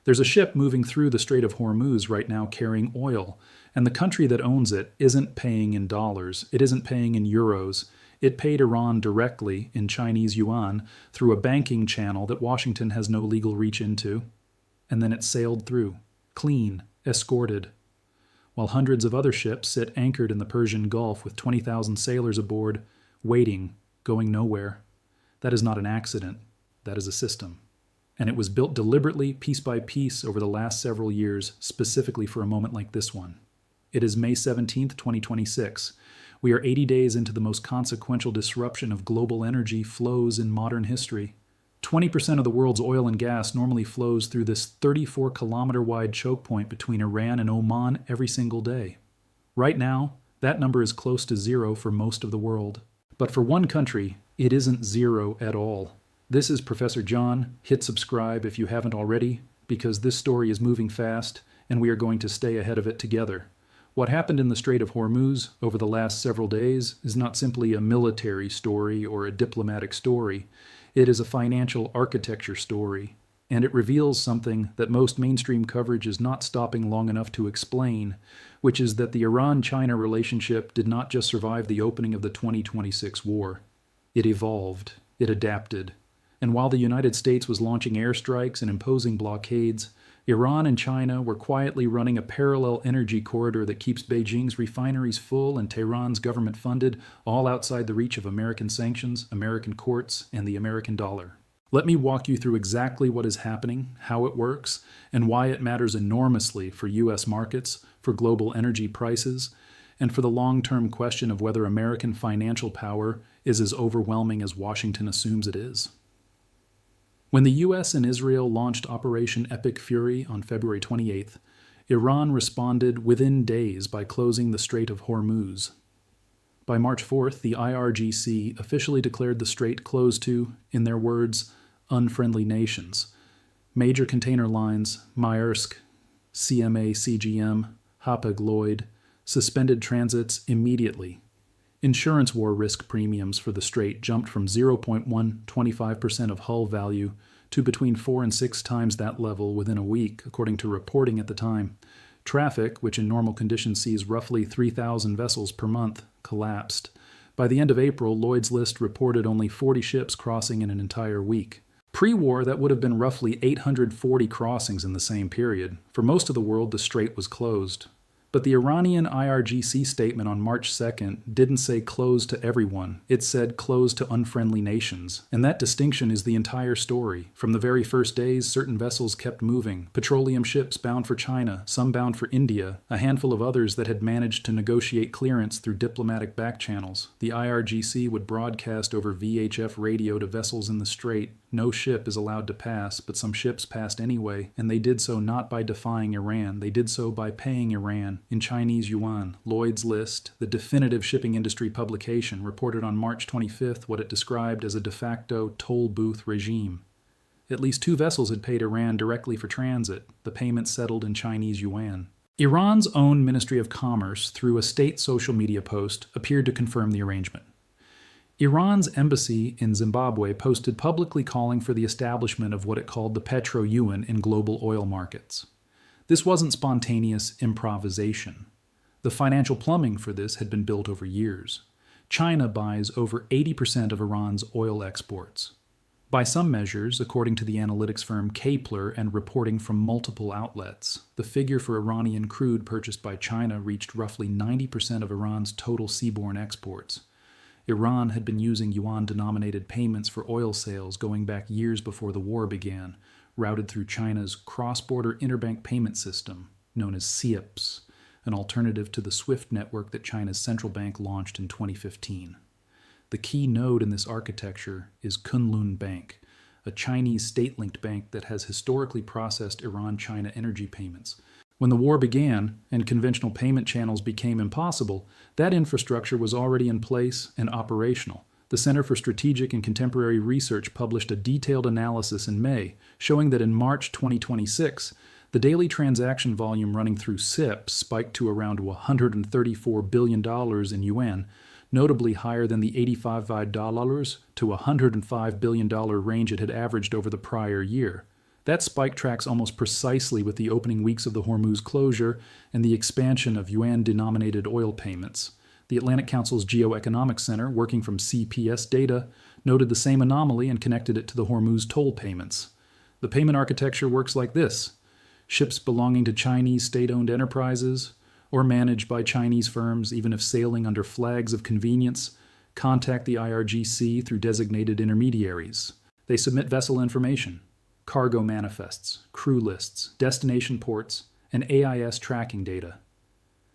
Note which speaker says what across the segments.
Speaker 1: There's a ship moving through the Strait of Hormuz right now carrying oil, and the country that owns it isn't paying in dollars, it isn't paying in euros. It paid Iran directly in Chinese yuan through a banking channel that Washington has no legal reach into, and then it sailed through, clean, escorted, while hundreds of other ships sit anchored in the Persian Gulf with 20,000 sailors aboard, waiting, going nowhere. That is not an accident, that is a system. And it was built deliberately, piece by piece, over the last several years, specifically for a moment like this one. It is May 17th, 2026. We are 80 days into the most consequential disruption of global energy flows in modern history. 20% of the world's oil and gas normally flows through this 34-kilometer-wide choke point between Iran and Oman every single day. Right now, that number is close to zero for most of the world. But for one country, it isn't zero at all. This is Professor John. Hit subscribe if you haven't already, because this story is moving fast, and we are going to stay ahead of it together. What happened in the Strait of Hormuz over the last several days is not simply a military story or a diplomatic story. It is a financial architecture story, and it reveals something that most mainstream coverage is not stopping long enough to explain, which is that the Iran-China relationship did not just survive the opening of the 2026 war. It evolved. It adapted. And while the United States was launching airstrikes and imposing blockades, Iran and China were quietly running a parallel energy corridor that keeps Beijing's refineries full and Tehran's government funded, all outside the reach of American sanctions, American courts, and the American dollar. Let me walk you through exactly what is happening, how it works, and why it matters enormously for U.S. markets, for global energy prices, and for the long-term question of whether American financial power is as overwhelming as Washington assumes it is. When the U.S. and Israel launched Operation Epic Fury on February 28th, Iran responded within days by closing the Strait of Hormuz. By March 4th, the IRGC officially declared the strait closed to, in their words, unfriendly nations. Major container lines, Maersk, CMA CGM, Hapag-Lloyd, suspended transits immediately. Insurance war risk premiums for the strait jumped from 0.125% of hull value to between 4 and 6 times that level within a week, according to reporting at the time. Traffic, which in normal conditions sees roughly 3,000 vessels per month, collapsed. By the end of April, Lloyd's List reported only 40 ships crossing in an entire week. Pre-war, that would have been roughly 840 crossings in the same period. For most of the world, the strait was closed. But the Iranian IRGC statement on March 2nd didn't say closed to everyone. It said closed to unfriendly nations. And that distinction is the entire story. From the very first days, certain vessels kept moving. Petroleum ships bound for China, some bound for India, a handful of others that had managed to negotiate clearance through diplomatic back channels. The IRGC would broadcast over VHF radio to vessels in the strait. No ship is allowed to pass, but some ships passed anyway, and they did so not by defying Iran. They did so by paying Iran in Chinese yuan. Lloyd's List, the definitive shipping industry publication, reported on March 25th what it described as a de facto toll booth regime. At least 2 vessels had paid Iran directly for transit, the payment settled in Chinese yuan. Iran's own Ministry of Commerce, through a state social media post, appeared to confirm the arrangement. Iran's embassy in Zimbabwe posted publicly calling for the establishment of what it called the petro-yuan in global oil markets. This wasn't spontaneous improvisation. The financial plumbing for this had been built over years. China buys over 80% of Iran's oil exports. By some measures, according to the analytics firm Kepler and reporting from multiple outlets, the figure for Iranian crude purchased by China reached roughly 90% of Iran's total seaborne exports. Iran had been using yuan-denominated payments for oil sales going back years before the war began, routed through China's cross-border interbank payment system, known as CIPS, an alternative to the SWIFT network that China's central bank launched in 2015. The key node in this architecture is Kunlun Bank, a Chinese state-linked bank that has historically processed Iran-China energy payments. When the war began and conventional payment channels became impossible, that infrastructure was already in place and operational. The Center for Strategic and Contemporary Research published a detailed analysis in May, showing that in March 2026, the daily transaction volume running through CIP spiked to around $134 billion in yuan, notably higher than the $85 to $105 billion range it had averaged over the prior year. That spike tracks almost precisely with the opening weeks of the Hormuz closure and the expansion of yuan-denominated oil payments. The Atlantic Council's Geoeconomic Center, working from CPS data, noted the same anomaly and connected it to the Hormuz toll payments. The payment architecture works like this. Ships belonging to Chinese state-owned enterprises or managed by Chinese firms, even if sailing under flags of convenience, contact the IRGC through designated intermediaries. They submit vessel information, cargo manifests, crew lists, destination ports, and AIS tracking data.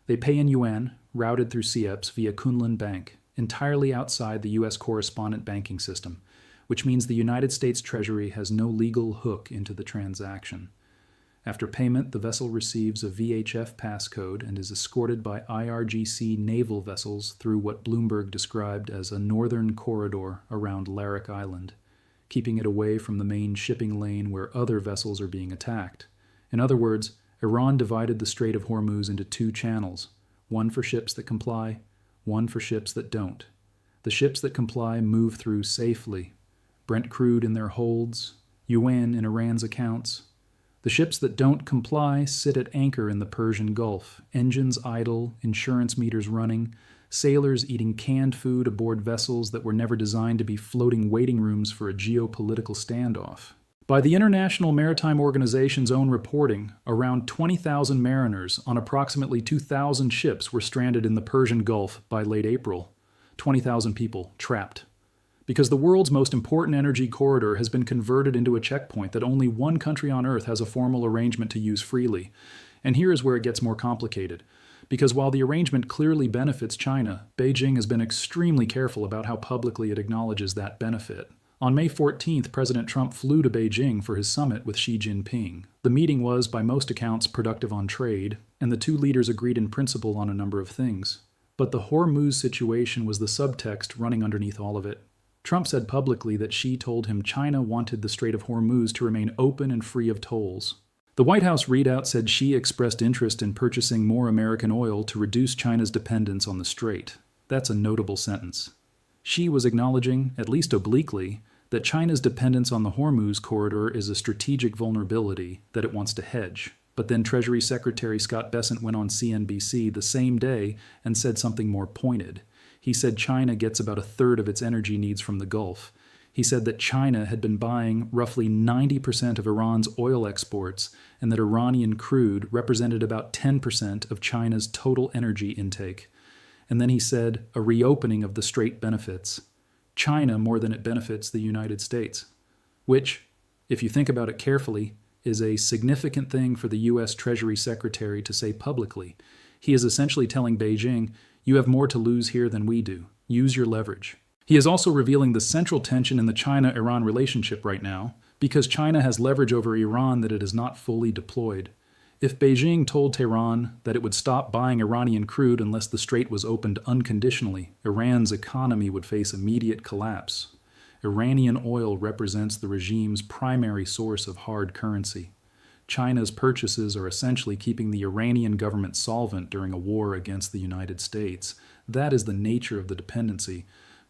Speaker 1: They pay in yuan, routed through CIEPS via Kunlun Bank, entirely outside the U.S. correspondent banking system, which means the United States Treasury has no legal hook into the transaction. After payment, the vessel receives a VHF passcode and is escorted by IRGC naval vessels through what Bloomberg described as a northern corridor around Larik Island, keeping it away from the main shipping lane where other vessels are being attacked. In other words, Iran divided the Strait of Hormuz into two channels, one for ships that comply, one for ships that don't. The ships that comply move through safely, Brent crude in their holds, yuan in Iran's accounts. The ships that don't comply sit at anchor in the Persian Gulf, engines idle, insurance meters running, sailors eating canned food aboard vessels that were never designed to be floating waiting rooms for a geopolitical standoff. By the International Maritime Organization's own reporting, around 20,000 mariners on approximately 2,000 ships were stranded in the Persian Gulf by late April. 20,000 people trapped. Because the world's most important energy corridor has been converted into a checkpoint that only one country on Earth has a formal arrangement to use freely. And here is where it gets more complicated. Because while the arrangement clearly benefits China, Beijing has been extremely careful about how publicly it acknowledges that benefit. On May 14th, President Trump flew to Beijing for his summit with Xi Jinping. The meeting was, by most accounts, productive on trade, and the two leaders agreed in principle on a number of things. But the Hormuz situation was the subtext running underneath all of it. Trump said publicly that Xi told him China wanted the Strait of Hormuz to remain open and free of tolls. The White House readout said Xi expressed interest in purchasing more American oil to reduce China's dependence on the strait. That's a notable sentence. Xi was acknowledging, at least obliquely, that China's dependence on the Hormuz corridor is a strategic vulnerability that it wants to hedge. But then Treasury Secretary Scott Bessent went on CNBC the same day and said something more pointed. He said China gets about a third of its energy needs from the Gulf. He said that China had been buying roughly 90% of Iran's oil exports and that Iranian crude represented about 10% of China's total energy intake. And then he said a reopening of the strait benefits China more than it benefits the United States, which, if you think about it carefully, is a significant thing for the U.S. Treasury Secretary to say publicly. He is essentially telling Beijing, you have more to lose here than we do. Use your leverage. He is also revealing the central tension in the China-Iran relationship right now, because China has leverage over Iran that it has not fully deployed. If Beijing told Tehran that it would stop buying Iranian crude unless the strait was opened unconditionally, Iran's economy would face immediate collapse. Iranian oil represents the regime's primary source of hard currency. China's purchases are essentially keeping the Iranian government solvent during a war against the United States. That is the nature of the dependency.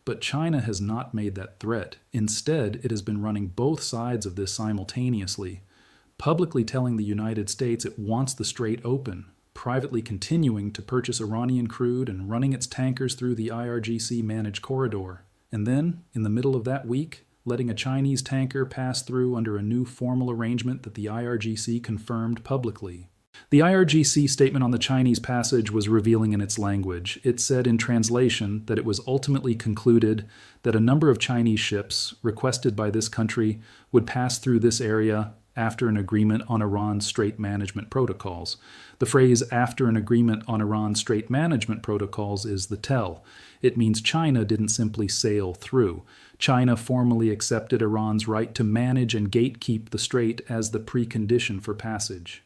Speaker 1: But China has not made that threat. Instead, it has been running both sides of this simultaneously, publicly telling the United States it wants the strait open, privately continuing to purchase Iranian crude and running its tankers through the IRGC-managed corridor. And then, in the middle of that week, letting a Chinese tanker pass through under a new formal arrangement that the IRGC confirmed publicly. The IRGC statement on the Chinese passage was revealing in its language. It said in translation that it was ultimately concluded that a number of Chinese ships requested by this country would pass through this area after an agreement on Iran's strait management protocols. The phrase after an agreement on Iran's strait management protocols is the tell. It means China didn't simply sail through. China formally accepted Iran's right to manage and gatekeep the strait as the precondition for passage.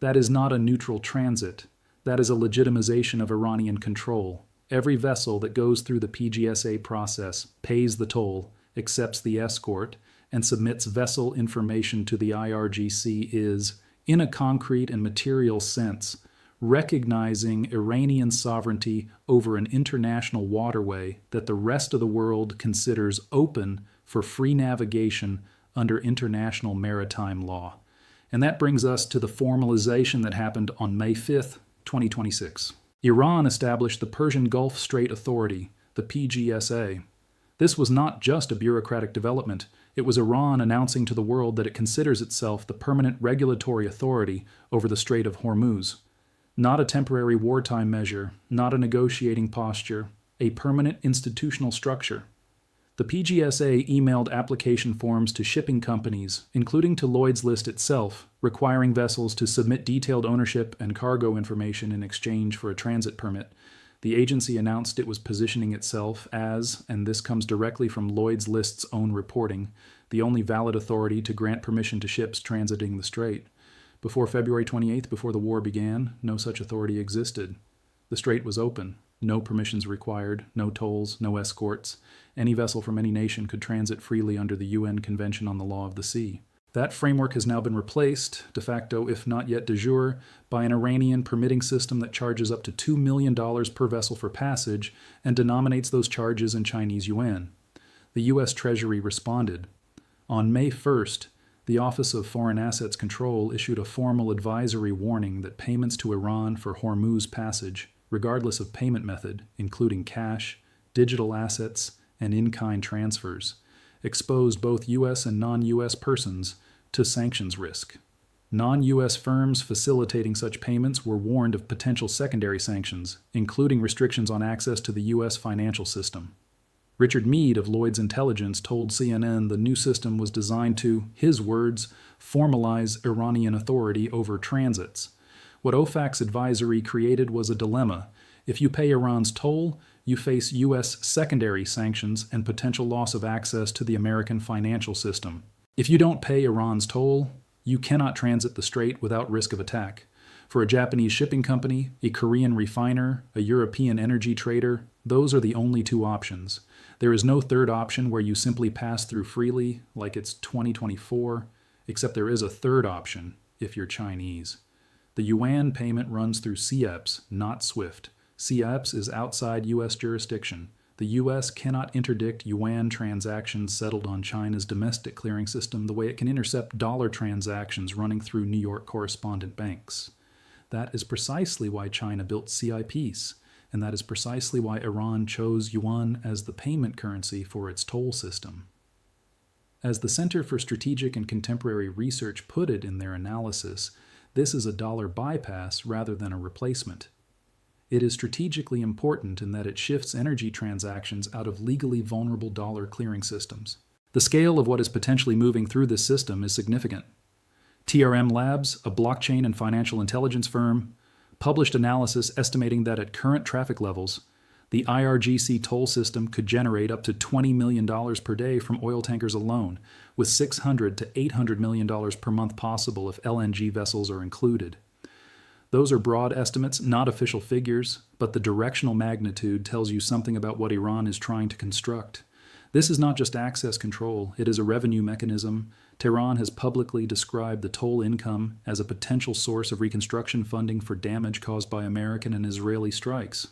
Speaker 1: That is not a neutral transit. That is a legitimization of Iranian control. Every vessel that goes through the PGSA process pays the toll, accepts the escort, and submits vessel information to the IRGC is, in a concrete and material sense, recognizing Iranian sovereignty over an international waterway that the rest of the world considers open for free navigation under international maritime law. And that brings us to the formalization that happened on May 5th, 2026. Iran established the Persian Gulf Strait Authority, the PGSA. This was not just a bureaucratic development. It was Iran announcing to the world that it considers itself the permanent regulatory authority over the Strait of Hormuz. Not a temporary wartime measure, not a negotiating posture, a permanent institutional structure. The PGSA emailed application forms to shipping companies, including to Lloyd's List itself, requiring vessels to submit detailed ownership and cargo information in exchange for a transit permit. The agency announced it was positioning itself as, and this comes directly from Lloyd's List's own reporting, the only valid authority to grant permission to ships transiting the strait. Before February 28th, before the war began, no such authority existed. The strait was open. No permissions required, no tolls, no escorts. Any vessel from any nation could transit freely under the UN Convention on the Law of the Sea. That framework has now been replaced, de facto if not yet de jure, by an Iranian permitting system that charges up to $2 million per vessel for passage and denominates those charges in Chinese yuan. The U.S. Treasury responded. On May 1st, the Office of Foreign Assets Control issued a formal advisory warning that payments to Iran for Hormuz passage, regardless of payment method, including cash, digital assets, and in-kind transfers, exposed both U.S. and non-U.S. persons to sanctions risk. Non-U.S. firms facilitating such payments were warned of potential secondary sanctions, including restrictions on access to the U.S. financial system. Richard Meade of Lloyd's Intelligence told CNN the new system was designed to, his words, formalize Iranian authority over transits. What OFAC's advisory created was a dilemma. If you pay Iran's toll, you face U.S. secondary sanctions and potential loss of access to the American financial system. If you don't pay Iran's toll, you cannot transit the strait without risk of attack. For a Japanese shipping company, a Korean refiner, a European energy trader, those are the only two options. There is no third option where you simply pass through freely, like it's 2024, except there is a third option if you're Chinese. The yuan payment runs through CEPS, not SWIFT. CEPS is outside U.S. jurisdiction. The U.S. cannot interdict yuan transactions settled on China's domestic clearing system the way it can intercept dollar transactions running through New York correspondent banks. That is precisely why China built CIPs, and that is precisely why Iran chose yuan as the payment currency for its toll system. As the Center for Strategic and Contemporary Research put it in their analysis, this is a dollar bypass rather than a replacement. It is strategically important in that it shifts energy transactions out of legally vulnerable dollar clearing systems. The scale of what is potentially moving through this system is significant. TRM Labs, a blockchain and financial intelligence firm, published analysis estimating that at current traffic levels, the IRGC toll system could generate up to $20 million per day from oil tankers alone, with $600 to $800 million per month possible if LNG vessels are included. Those are broad estimates, not official figures, but the directional magnitude tells you something about what Iran is trying to construct. This is not just access control, it is a revenue mechanism. Tehran has publicly described the toll income as a potential source of reconstruction funding for damage caused by American and Israeli strikes.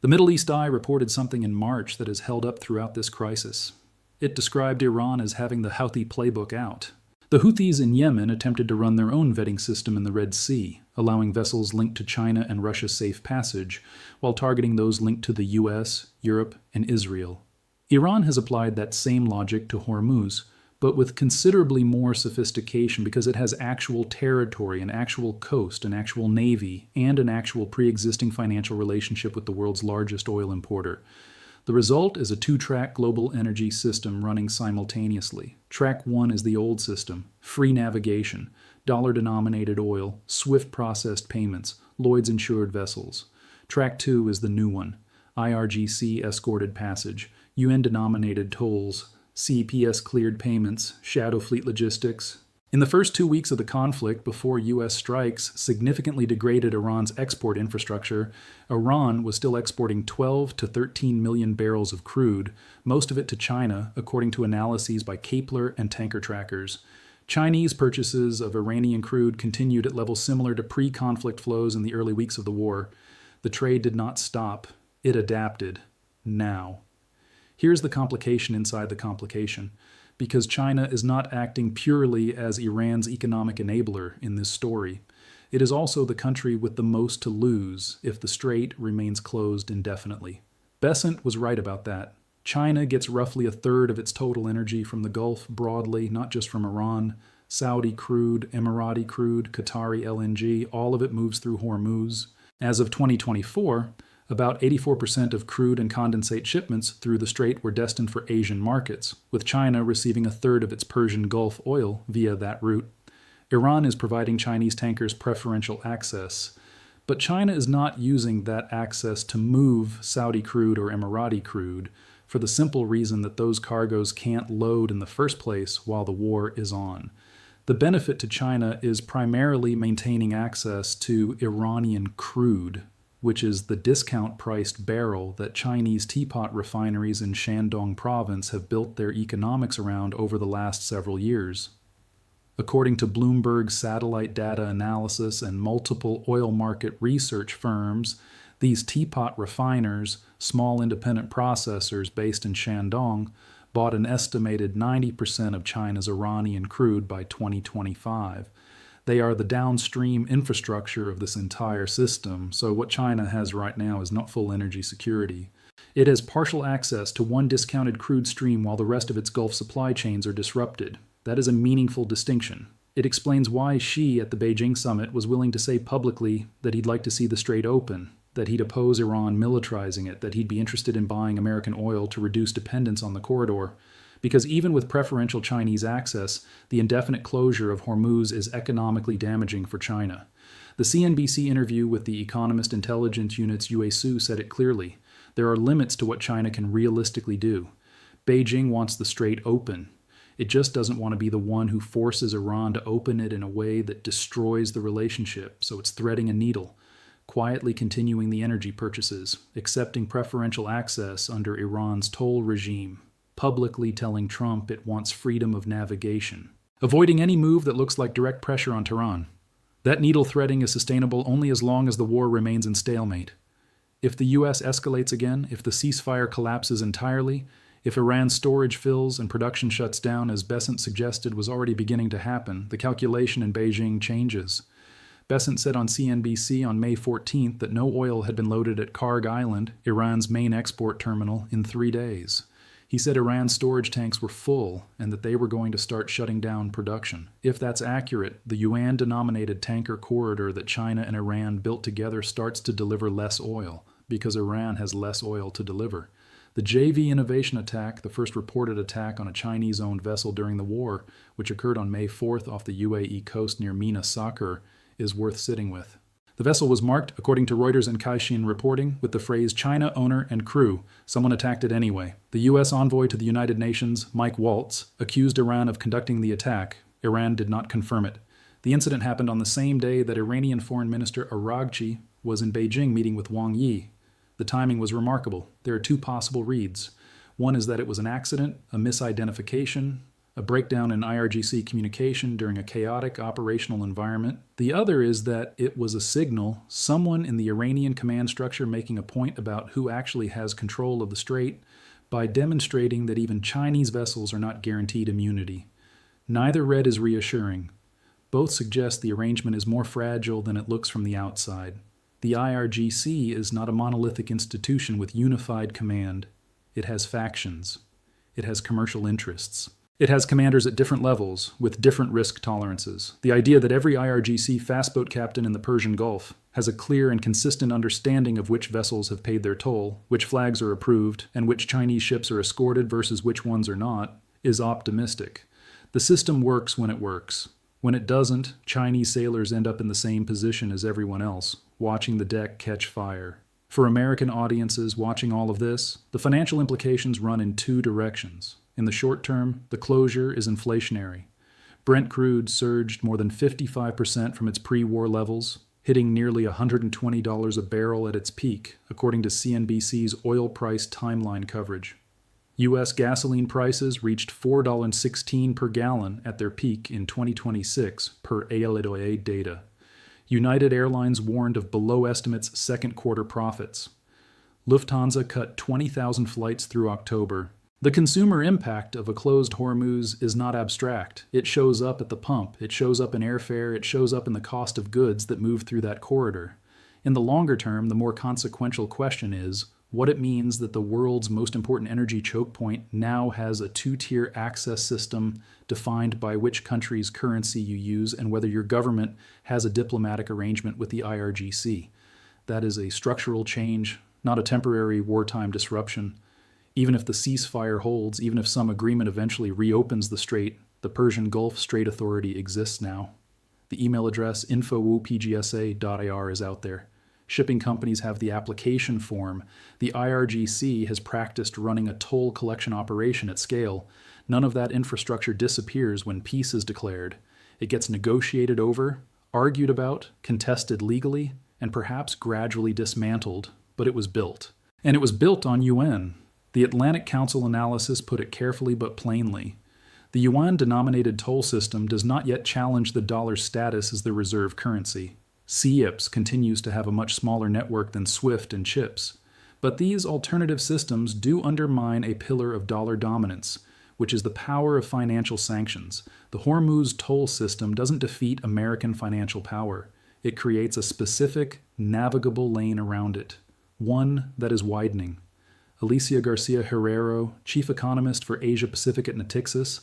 Speaker 1: The Middle East Eye reported something in March that has held up throughout this crisis. It described Iran as having the Houthi playbook out. The Houthis in Yemen attempted to run their own vetting system in the Red Sea, allowing vessels linked to China and Russia safe passage, while targeting those linked to the US, Europe, and Israel. Iran has applied that same logic to Hormuz, but with considerably more sophistication because it has actual territory, an actual coast, an actual navy, and an actual pre-existing financial relationship with the world's largest oil importer. The result is a two-track global energy system running simultaneously. Track 1 is the old system, free navigation, dollar-denominated oil, swift processed payments, Lloyd's insured vessels. Track 2 is the new one, IRGC escorted passage, UN-denominated tolls, CPS-cleared payments, shadow fleet logistics. In the first 2 weeks of the conflict, before U.S. strikes significantly degraded Iran's export infrastructure, Iran was still exporting 12 to 13 million barrels of crude, most of it to China, according to analyses by Kepler and tanker trackers. Chinese purchases of Iranian crude continued at levels similar to pre-conflict flows in the early weeks of the war. The trade did not stop. It adapted. Now. Here's the complication inside the complication. because China is not acting purely as Iran's economic enabler in this story. It is also the country with the most to lose if the strait remains closed indefinitely. Besant was right about that. China gets roughly a third of its total energy from the Gulf broadly, not just from Iran. Saudi crude, Emirati crude, Qatari LNG, all of it moves through Hormuz. As of 2024, about 84% of crude and condensate shipments through the strait were destined for Asian markets, with China receiving a third of its Persian Gulf oil via that route. Iran is providing Chinese tankers preferential access, but China is not using that access to move Saudi crude or Emirati crude for the simple reason that those cargoes can't load in the first place while the war is on. The benefit to China is primarily maintaining access to Iranian crude, which is the discount-priced barrel that Chinese teapot refineries in Shandong province have built their economics around over the last several years. According to Bloomberg satellite data analysis and multiple oil market research firms, these teapot refiners, small independent processors based in Shandong, bought an estimated 90% of China's Iranian crude by 2025. They are the downstream infrastructure of this entire system, so what China has right now is not full energy security. It has partial access to one discounted crude stream while the rest of its Gulf supply chains are disrupted. That is a meaningful distinction. It explains why Xi at the Beijing summit was willing to say publicly that he'd like to see the strait open, that he'd oppose Iran militarizing it, that he'd be interested in buying American oil to reduce dependence on the corridor. Because even with preferential Chinese access, the indefinite closure of Hormuz is economically damaging for China. The CNBC interview with the Economist Intelligence Unit's Yue Su said it clearly. There are limits to what China can realistically do. Beijing wants the strait open. It just doesn't want to be the one who forces Iran to open it in a way that destroys the relationship, so it's threading a needle, quietly continuing the energy purchases, accepting preferential access under Iran's toll regime, publicly telling Trump it wants freedom of navigation, avoiding any move that looks like direct pressure on Tehran. That needle threading is sustainable only as long as the war remains in stalemate. If the U.S. escalates again, if the ceasefire collapses entirely, if Iran's storage fills and production shuts down, as Besant suggested was already beginning to happen, the calculation in Beijing changes. Besant said on CNBC on May 14th that no oil had been loaded at Karg Island, Iran's main export terminal, in 3 days. He said Iran's storage tanks were full and that they were going to start shutting down production. If that's accurate, the yuan-denominated tanker corridor that China and Iran built together starts to deliver less oil, because Iran has less oil to deliver. The JV Innovation attack, the first reported attack on a Chinese-owned vessel during the war, which occurred on May 4th off the UAE coast near Mina Sakhr, is worth sitting with. The vessel was marked, according to Reuters and Caixin reporting, with the phrase China owner and crew. Someone attacked it anyway. The U.S. envoy to the United Nations, Mike Waltz, accused Iran of conducting the attack. Iran did not confirm it. The incident happened on the same day that Iranian Foreign Minister Araghchi was in Beijing meeting with Wang Yi. The timing was remarkable. There are 2 possible reads. One is that it was an accident, a misidentification, a breakdown in IRGC communication during a chaotic operational environment. The other is that it was a signal, someone in the Iranian command structure making a point about who actually has control of the strait by demonstrating that even Chinese vessels are not guaranteed immunity. Neither read is reassuring. Both suggest the arrangement is more fragile than it looks from the outside. The IRGC is not a monolithic institution with unified command. It has factions. It has commercial interests. It has commanders at different levels, with different risk tolerances. The idea that every IRGC fastboat captain in the Persian Gulf has a clear and consistent understanding of which vessels have paid their toll, which flags are approved, and which Chinese ships are escorted versus which ones are not, is optimistic. The system works when it works. When it doesn't, Chinese sailors end up in the same position as everyone else, watching the deck catch fire. For American audiences watching all of this, the financial implications run in 2 directions. In the short term, the closure is inflationary. Brent crude surged more than 55% from its pre-war levels, hitting nearly $120 a barrel at its peak, according to CNBC's oil price timeline coverage. U.S. gasoline prices reached $4.16 per gallon at their peak in 2026, per ALOA data. United Airlines warned of below estimates second quarter profits. Lufthansa cut 20,000 flights through October. The consumer impact of a closed Hormuz is not abstract. It shows up at the pump, it shows up in airfare, it shows up in the cost of goods that move through that corridor. In the longer term, the more consequential question is what it means that the world's most important energy choke point now has a two-tier access system defined by which country's currency you use and whether your government has a diplomatic arrangement with the IRGC. That is a structural change, not a temporary wartime disruption. Even if the ceasefire holds, even if some agreement eventually reopens the strait, the Persian Gulf Strait Authority exists now. The email address info@pgsa.ir is out there. Shipping companies have the application form. The IRGC has practiced running a toll collection operation at scale. None of that infrastructure disappears when peace is declared. It gets negotiated over, argued about, contested legally, and perhaps gradually dismantled, but it was built. And it was built on yuan. The Atlantic Council analysis put it carefully but plainly. The yuan-denominated toll system does not yet challenge the dollar's status as the reserve currency. CIPS continues to have a much smaller network than SWIFT and CHIPS. But these alternative systems do undermine a pillar of dollar dominance, which is the power of financial sanctions. The Hormuz toll system doesn't defeat American financial power. It creates a specific, navigable lane around it, one that is widening. Alicia Garcia Herrero, chief economist for Asia Pacific at Natixis,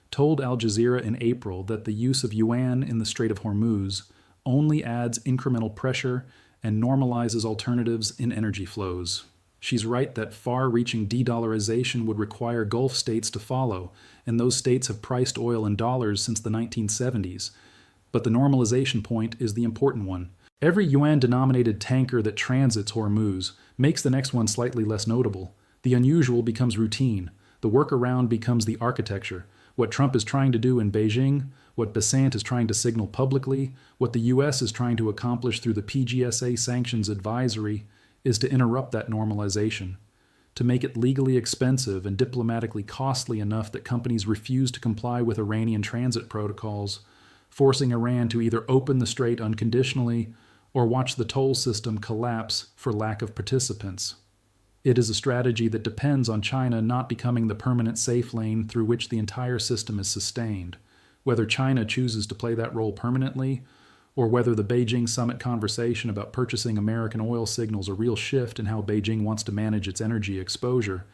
Speaker 1: told Al Jazeera in April that the use of yuan in the Strait of Hormuz only adds incremental pressure and normalizes alternatives in energy flows. She's right that far-reaching de-dollarization would require Gulf states to follow, and those states have priced oil in dollars since the 1970s. But the normalization point is the important one. Every yuan-denominated tanker that transits Hormuz makes the next one slightly less notable. The unusual becomes routine. The workaround becomes the architecture. What Trump is trying to do in Beijing, what Besant is trying to signal publicly, what the U.S. is trying to accomplish through the PGSA sanctions advisory, is to interrupt that normalization, to make it legally expensive and diplomatically costly enough that companies refuse to comply with Iranian transit protocols, forcing Iran to either open the strait unconditionally or watch the toll system collapse for lack of participants. It is a strategy that depends on China not becoming the permanent safe lane through which the entire system is sustained. Whether China chooses to play that role permanently, or whether the Beijing summit conversation about purchasing American oil signals a real shift in how Beijing wants to manage its energy exposure,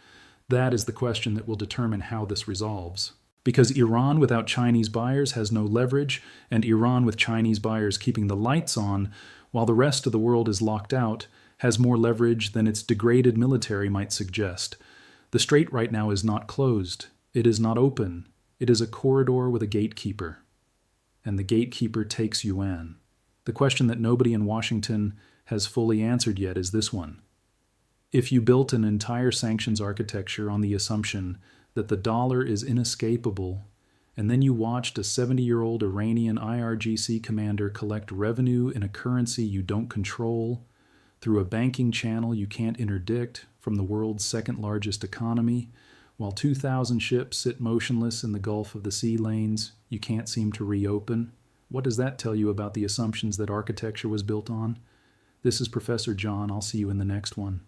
Speaker 1: that is the question that will determine how this resolves. Because Iran without Chinese buyers has no leverage, and Iran with Chinese buyers keeping the lights on while the rest of the world is locked out has more leverage than its degraded military might suggest. The strait right now is not closed. It is not open. It is a corridor with a gatekeeper. And the gatekeeper takes yuan. The question that nobody in Washington has fully answered yet is this one. If you built an entire sanctions architecture on the assumption that the dollar is inescapable, and then you watched a 70-year-old Iranian IRGC commander collect revenue in a currency you don't control, through a banking channel you can't interdict from the world's second-largest economy, while 2,000 ships sit motionless in the Gulf of the sea lanes you can't seem to reopen, what does that tell you about the assumptions that architecture was built on? This is Professor John. I'll see you in the next one.